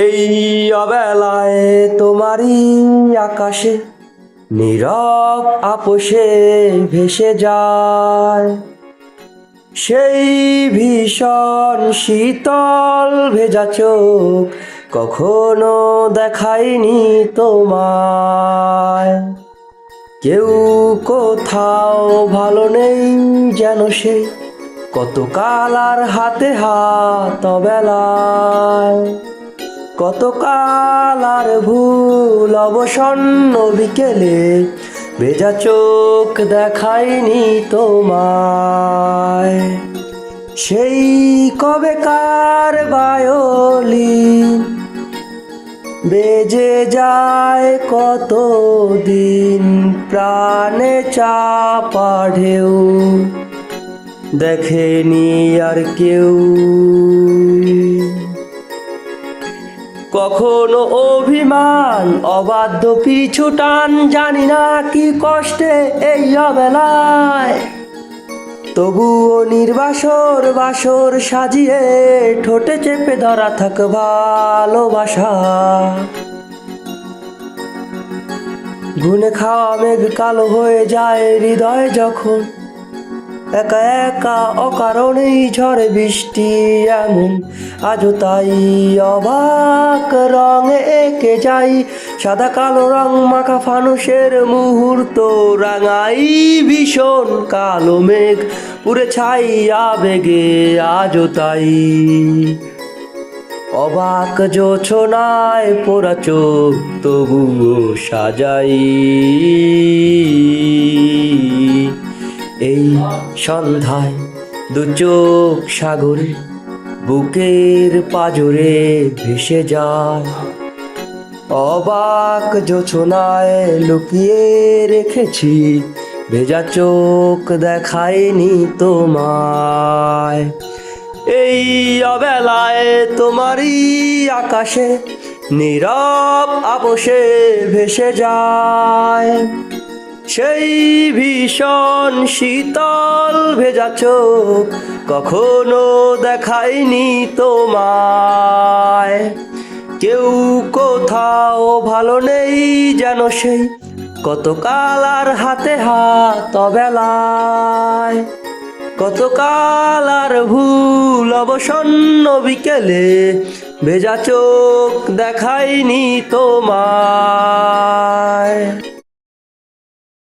এই অবেলায় তোমারই আকাশে নীরব আপোষে ভেসে যায় সেই ভীষণ শীতল ভেজা চোখ, কখনো দেখায়নি তোমায়। কেউ কোথাও ভালো নেই যেন সে, কতকাল আর হাতে হাত অবেলায়, কতকাল আর ভুল অবসন্ন বিকেলে ভেজা চোখ দেখায়নি তোমায়। সেই কবেকার বায়োলিন বেজে যায় কত দিন, প্রাণে চাপা ঢেউ দেখেনি আর কেউ। কখনো অভিমান অবাধ্য পিছু টান, জানি না কি কষ্টে এই অবেলায়, তবুও নির্বাসর বাসর সাজিয়ে ঠোঁটে চেপে ধরা থাক ভালোবাসা। গুনে খাওয়া মেঘ কালো হয়ে যায় হৃদয় যখন, একা একা অকারণেই ঝড়ে বৃষ্টি এমন। আজও তাই অবাক রঙে এঁকে যাই সাদা কালো রং মাখা ফানুষের মুহূর্ত, রাঙাই ভীষণ কালো মেঘ পুরে ছাই আবেগে। আজও তাই অবাক জোছনায় পোড়া চোখ তবুও সাজাই এই সন্ধ্যায় দু চোখ সাগরে বুকের পাজরে ভেসে যায়। অবাক জোছনায় লুকিয়ে রেখেছি ভেজা চোখ দেখায়নি তোমায়। এই অবেলায় তোমারই আকাশে নীরব আপোষে ভেসে যায় সেই ভীষণ শীতল ভেজা চোখ, কখনো দেখায়নি তোমায়। কেউ কোথাও ভালো নেই যেন সেই, কতকাল আর হাতে হাত অবেলায়, কতকাল আর ভুল অবসন্ন বিকেলে ভেজা চোখ দেখায়নি তোমায়।